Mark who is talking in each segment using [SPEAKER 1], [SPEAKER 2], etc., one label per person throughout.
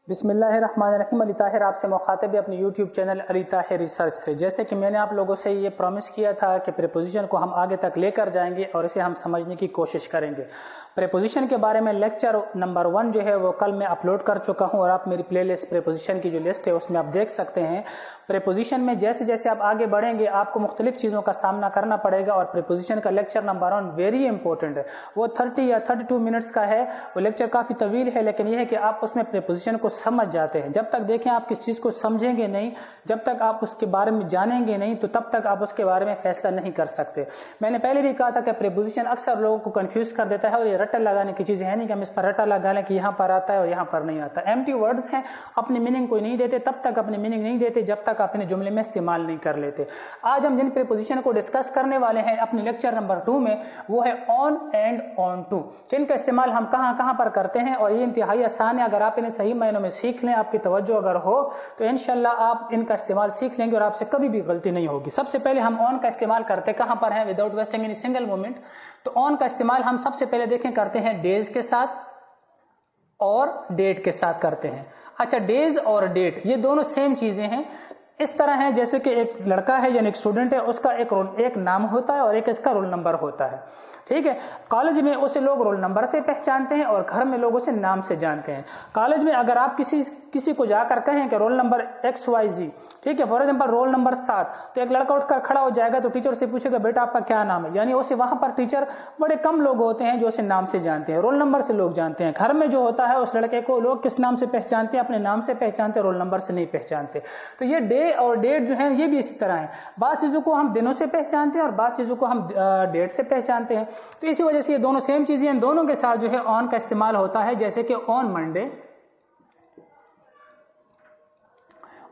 [SPEAKER 1] बिस्मिल्लाहिर्रहमानिर्रहीम। अली ताहिर आपसे मुखातिब है अपने YouTube channel Ali Tahir research से। जैसे कि मैंने आप लोगों से ये प्रॉमिस किया था कि प्रीपोजिशन को हम आगे तक लेकर जाएंगे और इसे हम समझने की कोशिश करेंगे। प्रीपोजिशन के बारे में लेक्चर नंबर 1 जो है वो कल मैं अपलोड कर चुका हूँ और आप मेरी प्लेलिस्ट प्रीपोजिशन की जो लिस्ट है उसमें आप देख सकते हैं। प्रीपोजिशन में जैसे जैसे आप आगे बढ़ेंगे आपको मुख्तलिफ चीज़ों का सामना करना पड़ेगा और प्रीपोजिशन का लेक्चर नंबर 1 वेरी इंपॉर्टेंट है। वो 30 या 32 मिनट्स का है। वो लेक्चर काफ़ी तवील है, लेकिन यह है कि आप उसमें प्रीपोजिशन को समझ जाते हैं। जब तक देखें आप किस चीज़ को समझेंगे नहीं, जब तक आप उसके बारे में जानेंगे नहीं, तो तब तक आप उसके बारे में फैसला नहीं कर सकते। मैंने पहले भी कहा था कि प्रीपोजिशन अक्सर लोगों को कंफ्यूज कर देता है और ये रट्टा लगाने की चीज़ है नहीं कि हम इस पर रट्टा लगा लें कि यहाँ पर आता है और यहाँ पर नहीं आता। एम्प्टी वर्ड्स हैं, अपनी मीनिंग कोई नहीं देते, तब तक अपनी मीनिंग नहीं देते जब तक अपने जुमले में इस्तेमाल नहीं कर लेते। आज हम जिन प्रीपोजिशन को डिस्कस करने वाले हैं अपने लेक्चर नंबर 2 में, वो है ऑन एंड ऑन टू। जिनका इस्तेमाल हम कहाँ कहाँ पर करते हैं और ये इंतहाई आसान है। अगर आप इन्हें सही मायनों में सीख लें, आपकी तवज्जो अगर हो, तो इंशाल्लाह आप इनका इस्तेमाल सीख लेंगे और आपसे कभी भी गलती नहीं होगी। सबसे पहले हम ऑन का इस्तेमाल करते कहाँ पर हैं without wasting any single moment. तो ऑन का इस्तेमाल हम सबसे पहले देखें करते हैं डेज के साथ और डेट के साथ करते हैं। अच्छा, डेज और डेट ये दोनों सेम चीजें हैं। इस तरह है जैसे कि एक लड़का है यानी एक स्टूडेंट है, उसका एक नाम होता है और एक इसका रोल नंबर होता है। ठीक है, कॉलेज में उसे लोग रोल नंबर से पहचानते हैं और घर में लोग उसे नाम से जानते हैं। कॉलेज में अगर आप किसी को जाकर कहें कि रोल नंबर XYZ, ठीक है, फॉर एग्जाम्पल रोल नंबर 7, तो एक लड़का उठकर खड़ा हो जाएगा तो टीचर से पूछेगा बेटा आपका क्या नाम है। यानी उसे वहां पर टीचर बड़े कम लोग होते हैं जो उसे नाम से जानते हैं, रोल नंबर से लोग जानते हैं। घर में जो होता है उस लड़के को लोग किस नाम से पहचानते हैं? अपने नाम से पहचानते हैं, रोल नंबर से नहीं पहचानते। तो ये डे और डेट जो है ये भी इसी तरह है। बात चीजों को हम दिनों से पहचानते हैं और बात चीजों को हम डेट से पहचानते हैं। तो इसी वजह से ये दोनों सेम चीजें हैं। दोनों के साथ जो है ऑन का इस्तेमाल होता है, जैसे कि ऑन मंडे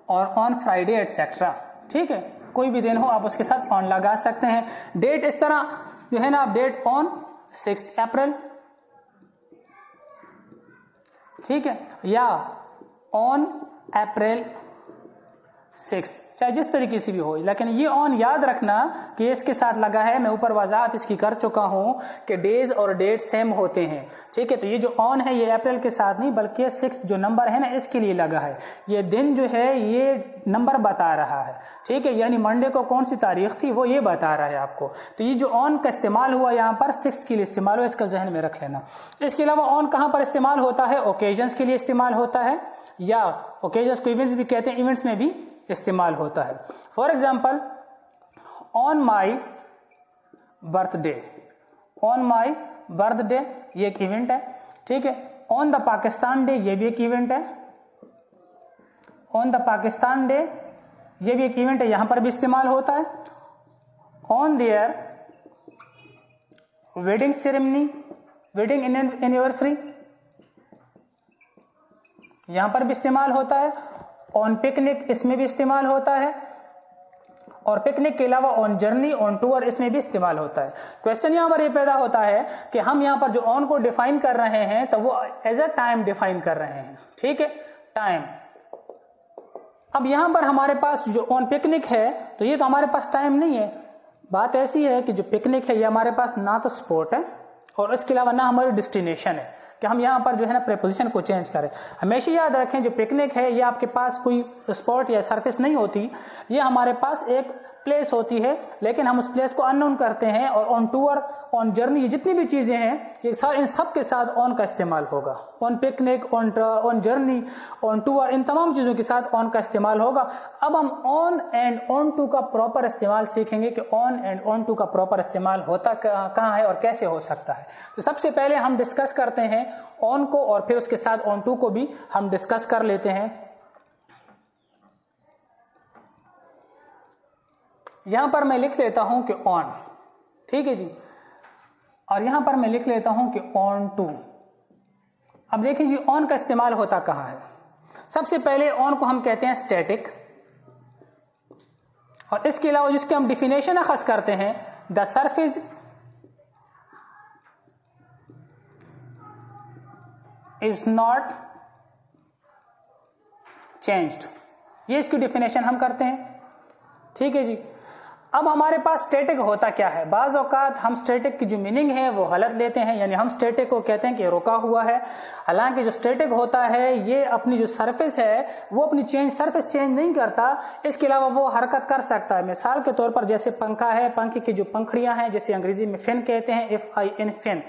[SPEAKER 1] और ऑन फ्राइडे एटसेट्रा। ठीक है, कोई भी दिन हो आप उसके साथ ऑन लगा सकते हैं। डेट इस तरह जो है ना, आप डेट ऑन 6 अप्रैल, ठीक है, या ऑन अप्रैल 6, चाहे जिस तरीके से भी हो, लेकिन ये ऑन याद रखना कि इसके साथ लगा है। मैं ऊपर वजाहत इसकी कर चुका हूं कि डेज और डेट सेम होते हैं। ठीक है, तो ये जो ऑन है ये अप्रैल के साथ नहीं बल्कि 6 जो नंबर है ना इसके लिए लगा है। ये दिन जो है ये नंबर बता रहा है। ठीक है, यानी मंडे को कौन सी तारीख थी वो ये बता रहा है आपको। तो ये जो ऑन का इस्तेमाल हुआ यहाँ पर 6 के लिए इस्तेमाल हुआ, इसका जहन में रख लेना। इसके अलावा ऑन कहाँ पर इस्तेमाल होता है? ओकेजन्स के लिए इस्तेमाल होता है, या ओकेजन्स को इवेंट्स भी कहते हैं, इवेंट्स में भी इस्तेमाल होता है। For example on my birthday, on my birthday ये एक इवेंट है। ठीक है, ऑन द पाकिस्तान डे ये भी एक इवेंट है। ऑन द पाकिस्तान डे ये भी एक इवेंट है, यहां पर भी इस्तेमाल होता है। On their wedding ceremony, wedding anniversary, यहां पर भी इस्तेमाल होता है। ऑन पिकनिक इसमें भी इस्तेमाल होता है, और पिकनिक के अलावा ऑन जर्नी, ऑन टूर इसमें भी इस्तेमाल होता है। क्वेश्चन यहां पर ये पैदा होता है कि हम यहां पर जो ऑन को डिफाइन कर रहे हैं तो वो एज अ टाइम डिफाइन कर रहे हैं। ठीक है, टाइम। अब यहां पर हमारे पास जो ऑन पिकनिक है तो ये तो हमारे पास टाइम नहीं है। बात ऐसी है कि जो पिकनिक है ये हमारे पास ना तो स्पॉट है और इसके अलावा ना हमारी डेस्टिनेशन है कि हम यहाँ पर जो है ना प्रीपोजिशन को चेंज करें। हमेशा याद रखें जो पिकनिक है ये आपके पास कोई स्पॉट या सरफेस नहीं होती, ये हमारे पास एक प्लेस होती है, लेकिन हम उस प्लेस को अननोन करते हैं। और ऑन टूर, ऑन जर्नी, ये जितनी भी चीजें हैं ये इन सब के साथ ऑन का इस्तेमाल होगा। On picnic, on journey, on tour, इन तमाम चीजों के साथ ऑन का इस्तेमाल होगा। अब हम ऑन एंड ऑन टू का प्रॉपर इस्तेमाल सीखेंगे कि ऑन एंड ऑन टू का प्रॉपर इस्तेमाल होता कहाँ है और कैसे हो सकता है। तो सबसे पहले हम डिस्कस करते हैं ऑन को और फिर उसके साथ ऑन टू को भी हम डिस्कस कर लेते हैं। यहां पर मैं लिख लेता हूं कि ऑन, ठीक है जी, और यहां पर मैं लिख लेता हूं कि ऑन टू। अब देखिए जी ऑन का इस्तेमाल होता कहां है। सबसे पहले ऑन को हम कहते हैं स्टैटिक, और इसके अलावा जिसकी हम डिफिनेशन अखज़ करते हैं the surface is not changed, ये इसकी डिफिनेशन हम करते हैं। ठीक है जी। अब हमारे पास स्टैटिक होता क्या है? बाज़ औक़ात हम स्टैटिक की जो मीनिंग है वो गलत लेते हैं, यानी हम स्टैटिक को कहते हैं कि रुका हुआ है। हालांकि जो स्टैटिक होता है ये अपनी जो सरफेस है वो अपनी सरफेस चेंज नहीं करता, इसके अलावा वो हरकत कर सकता है। मिसाल के तौर पर जैसे पंखा है, पंखे की जो पंखड़ियां हैं जिसे अंग्रेजी में फैन कहते हैं, FIN फैन,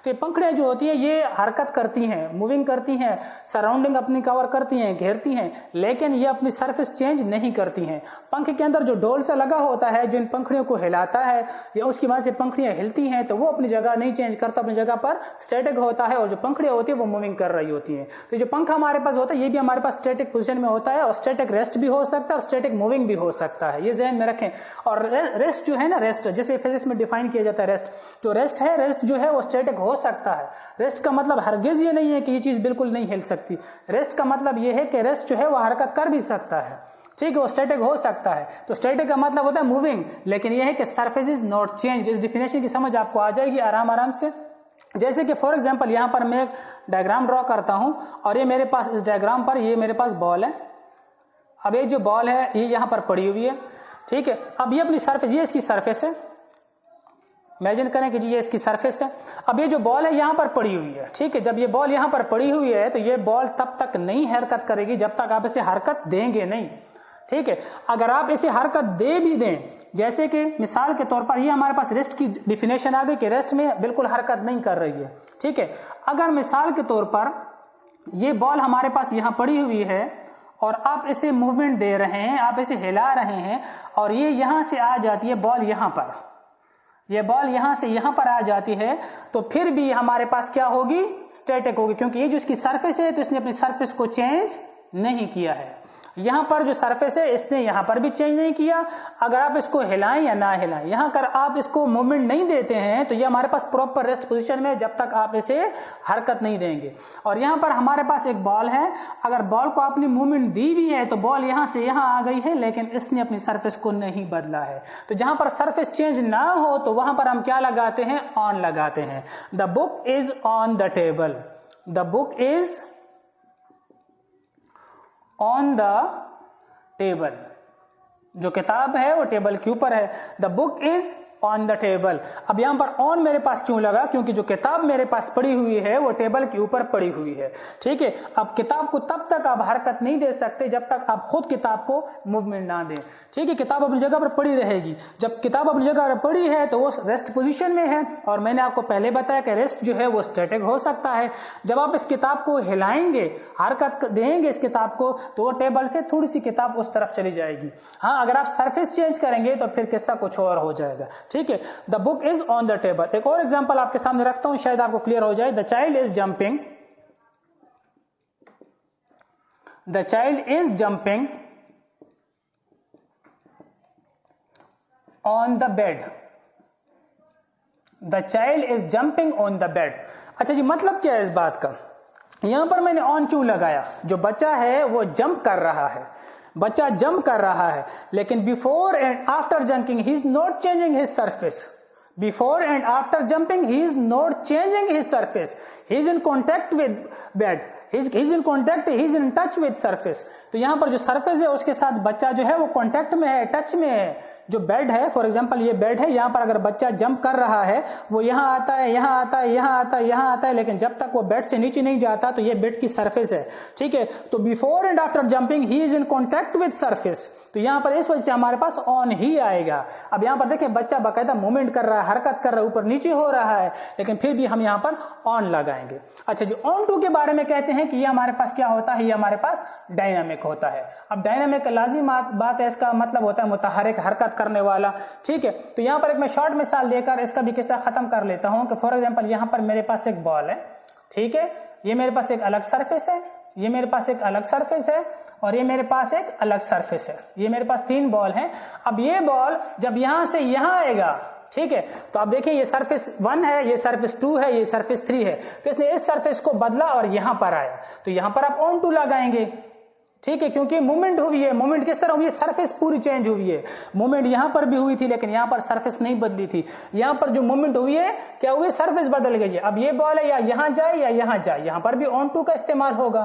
[SPEAKER 1] तो ये पंखड़ियां जो होती हैं ये हरकत करती हैं, मूविंग करती हैं, सराउंडिंग अपनी कवर करती हैं, घेरती हैं, लेकिन ये अपनी सरफेस चेंज नहीं करती हैं। पंखे के अंदर जो डोल सा लगा होता है जो इन पंखड़ियों को हिलाता है या उसकी वजह से पंखड़ियां हिलती हैं, तो वो अपनी जगह नहीं चेंज करता, अपनी जगह पर स्टैटिक होता है, और जो पंखड़ियां होती है वो मूविंग कर रही होती हैं। तो जो पंखा हमारे पास होता है ये भी हमारे पास स्टैटिक पोजीशन में होता है, और स्टैटिक रेस्ट भी हो सकता है और स्टैटिक मूविंग भी हो सकता है, ये ध्यान में रखें। और रेस्ट जो है ना, रेस्ट जैसे फिजिक्स में डिफाइन किया जाता है, रेस्ट जो रेस्ट है, रेस्ट जो है वो स्टैटिक हो सकता है। रेस्ट का मतलब हरगिज ये नहीं है कि ये चीज बिल्कुल नहीं हिल सकती। रेस्ट का मतलब ये है कि रेस्ट जो है वो हरकत कर भी सकता है, ठीक है, वो स्टैटिक हो सकता है। तो स्टैटिक का मतलब होता है मूविंग, लेकिन ये है कि सरफेस इज नॉट चेंज। इस डिफिनेशन की समझ आपको आ जाएगी आराम आराम से। जैसे कि फॉर एग्जांपल यहां पर मैं एक डायग्राम ड्रॉ करता हूं, और ये मेरे पास इस डायग्राम पर ये मेरे पास बॉल है। अब ये जो बॉल है ये यहां पर पड़ी हुई है, ठीक है। अब ये अपनी सरफेस, ये इसकी सरफेस है, इमेजिन करें कि जी ये इसकी सरफेस है। अब ये जो बॉल है यहां पर पड़ी हुई है, ठीक है। जब ये बॉल यहां पर पड़ी हुई है तो ये बॉल तब तक नहीं हरकत करेगी जब तक आप इसे हरकत देंगे नहीं, ठीक है। अगर आप इसे हरकत दे भी दें, जैसे कि मिसाल के तौर पर ये हमारे पास रेस्ट की डिफिनेशन आ गई कि रेस्ट में बिल्कुल हरकत नहीं कर रही है, ठीक है। अगर मिसाल के तौर पर ये बॉल हमारे पास यहां पड़ी हुई है और आप इसे मूवमेंट दे रहे हैं, आप इसे हिला रहे हैं, और ये यहां से आ जाती है बॉल यहां पर, ये बॉल यहां से यहां पर आ जाती है, तो फिर भी हमारे पास क्या होगी? स्टैटिक होगी, क्योंकि ये जो इसकी सरफेस है तो इसने अपनी सरफेस को चेंज नहीं किया है। यहां पर जो सरफेस है इसने यहां पर भी चेंज नहीं किया। अगर आप इसको हिलाएं या ना हिलाएं, यहां कर आप इसको मूवमेंट नहीं देते हैं तो ये हमारे पास प्रॉपर रेस्ट पोजीशन में है जब तक आप इसे हरकत नहीं देंगे। और यहां पर हमारे पास एक बॉल है, अगर बॉल को आपने मूवमेंट दी भी है तो बॉल यहां से यहां आ गई है, लेकिन इसने अपनी सरफेस को नहीं बदला है। तो जहां पर सरफेस चेंज ना हो तो वहां पर हम क्या लगाते हैं? ऑन लगाते हैं। The book is on the table, the book is on the table, जो किताब है वो टेबल के ऊपर है। The book is on the table. अब यहां पर ऑन मेरे पास क्यों लगा? क्योंकि जो किताब मेरे पास पड़ी हुई है वो टेबल के ऊपर पड़ी हुई है, ठीक है। अब किताब को तब तक आप हरकत नहीं दे सकते जब तक आप खुद किताब को मूवमेंट ना दें, ठीक है। किताब अपनी जगह पर पड़ी रहेगी। जब किताब अपनी जगह पर पड़ी है तो वो रेस्ट पोजीशन में है, और मैंने आपको पहले बताया कि रेस्ट जो है वो स्टैटिक हो सकता है। जब आप इस किताब को हिलाएंगे, हरकत देंगे इस किताब को, तो वो टेबल से थोड़ी सी किताब उस तरफ चली जाएगी। हाँ, अगर आप सरफेस चेंज करेंगे तो फिर किस्सा कुछ और हो जाएगा, ठीक है। The book is on the table. एक और एग्जांपल आपके सामने रखता हूं, शायद आपको क्लियर हो जाए। The child is jumping, the child is jumping on the bed, the child is jumping on the bed. अच्छा जी, मतलब क्या है इस बात का? यहां पर मैंने ऑन क्यों लगाया? जो बच्चा है वो जंप कर रहा है, बच्चा जंप कर रहा है, लेकिन before and after jumping he is not changing his surface. Before and after jumping he is not changing his surface, he is in contact with bed, he is in contact, he is in touch with surface. तो यहां पर जो surface है उसके साथ बच्चा जो है वो कॉन्टैक्ट में है, टच में है। जो बेड है, फॉर एग्जांपल ये बेड है, यहां पर अगर बच्चा जंप कर रहा है, वो यहां आता है, यहां आता है, यहां आता है, यहां आता है, लेकिन जब तक वो बेड से नीचे नहीं जाता तो ये बेड की सरफेस है, ठीक है। तो before and after jumping he is in contact with surface, तो यहां पर इस वजह से हमारे पास ऑन ही आएगा। अब यहां पर देखिए बच्चा बाकायदा मूवमेंट कर रहा है, हरकत कर रहा है, ऊपर नीचे हो रहा है, लेकिन फिर भी हम यहां पर ऑन लगाएंगे। अच्छा, जो ऑन टू के बारे में कहते हैं कि ये हमारे पास क्या होता है? ये हमारे पास डायनामिक होता है। अब डायनामिक लाजिम बात है, इसका मतलब होता है मुतहरिक, हरकत करने वाला, ठीक है। तो यहां पर एक मैं शॉर्ट मिसाल देकर इसका भी किस्सा खत्म कर लेता हूं कि फॉर एग्जांपल यहां पर मेरे पास एक बॉल है, ठीक है, ये मेरे पास एक अलग सरफेस है, ये मेरे पास एक अलग सरफेस है, और ये मेरे पास एक अलग सरफेस है। ये मेरे पास 3 बॉल हैं। अब ये बॉल जब यहां से यहां आएगा, ठीक है, तो आप देखिए ये सरफेस 1 है, ये सरफेस 2 है, ये सरफेस 3 है, तो इसने इस सरफेस को बदला और यहां पर आया, तो यहां पर आप ऑन टू लगाएंगे, ठीक है, क्योंकि मूवमेंट हुई है। मूवमेंट किस तरह हुई है? सरफेस पूरी चेंज हुई है। मूवमेंट यहां पर भी हुई थी, लेकिन यहां पर सरफेस नहीं बदली थी। यहां पर जो मूवमेंट हुई है, क्या हुई? सरफेस बदल गई है। अब ये बॉल है या यहां जाए या यहां जाए, यहां पर भी ऑन टू का इस्तेमाल होगा,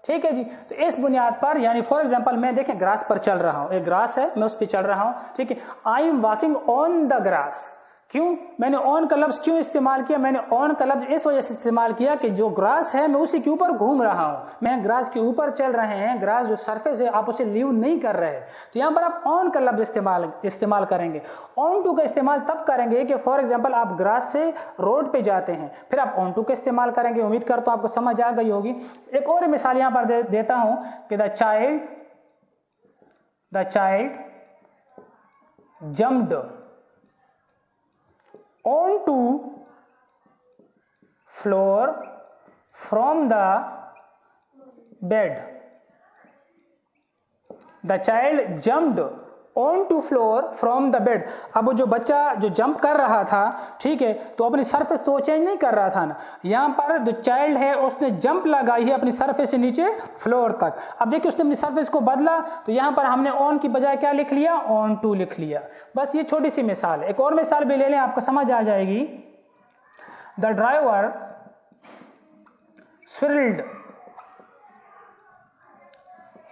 [SPEAKER 1] ठीक है जी। तो इस बुनियाद पर यानी फॉर एग्जांपल मैं देखें ग्रास पर चल रहा हूं, एक ग्रास है, मैं उस पर चल रहा हूं, ठीक है। I am walking on the grass. क्यों मैंने ऑन का लफ्ज क्यों इस्तेमाल किया? मैंने ऑन का लफ्ज इस वजह से इस्तेमाल किया कि जो ग्रास है मैं उसी के ऊपर घूम रहा हूं, मैं ग्रास के ऊपर चल रहे हैं, ग्रास जो सरफेस है आप उसे लीव नहीं कर रहे। तो यहां पर आप ऑन का लफ्ज इस्तेमाल करेंगे। ऑन टू का इस्तेमाल तब करेंगे कि फॉर एग्जाम्पल आप ग्रास से रोड पे जाते हैं, फिर आप ऑन टू का इस्तेमाल करेंगे। उम्मीद करता हूं आपको समझ आ गई होगी। एक और मिसाल यहां पर देता हूं कि the child jumped onto floor from the bed. The child jumped onto floor from the bed. अब जो बच्चा जो जंप कर रहा था, ठीक है, तो अपनी सरफेस तो चेंज नहीं कर रहा था ना। यहाँ पर जो चाइल्ड है उसने जंप लगाई है अपनी सरफेस से नीचे फ्लोर तक। अब देखिए उसने अपनी सरफेस को बदला, तो यहाँ पर हमने ऑन की बजाय क्या लिख लिया? ऑन टू लिख लिया। बस ये छोटी सी मिसाल है। एक और मिसाल भी ले लें, आपको समझ आ जाएगी। The driver swirled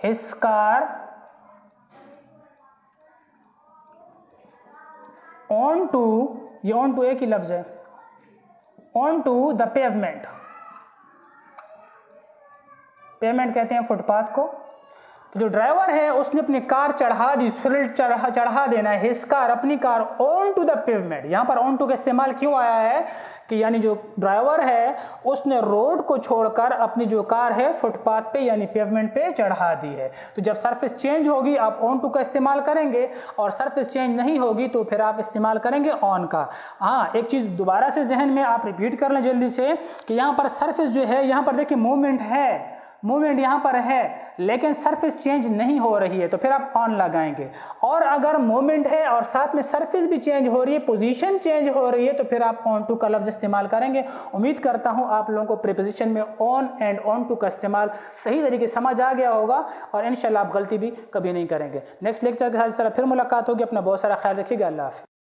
[SPEAKER 1] his car on to, ये ऑन टू एक ही लफ्ज है, on to the pavement. Pavement कहते हैं फुटपाथ को। तो जो ड्राइवर है उसने अपनी कार चढ़ा दी, चढ़ा देना है हिज कार, अपनी car on to the pavement. यहां पर ऑन टू का इस्तेमाल क्यों आया है कि यानी जो ड्राइवर है उसने रोड को छोड़कर अपनी जो कार है फुटपाथ पे यानी पेवमेंट पे चढ़ा दी है। तो जब सरफेस चेंज होगी आप ऑन टू का इस्तेमाल करेंगे, और सरफेस चेंज नहीं होगी तो फिर आप इस्तेमाल करेंगे ऑन का। हाँ, एक चीज दोबारा से जहन में आप रिपीट कर लें जल्दी से कि यहाँ पर सरफेस जो है, यहाँ पर देखिए मूवमेंट है, मूवमेंट यहाँ पर है, लेकिन सरफेस चेंज नहीं हो रही है, तो फिर आप ऑन लगाएंगे। और अगर मूवमेंट है और साथ में सरफेस भी चेंज हो रही है, पोजीशन चेंज हो रही है, तो फिर आप ऑन टू का लफ्ज इस्तेमाल करेंगे। उम्मीद करता हूं आप लोगों को प्रीपोजिशन में ऑन एंड ऑन टू का इस्तेमाल सही तरीके से समझ आ गया होगा, और इंशाल्लाह आप गलती भी कभी नहीं करेंगे। नेक्स्ट लेक्चर के साथ फिर मुलाकात होगी। अपना बहुत सारा ख्याल रखिएगा। अल्लाह हाफ़िज़।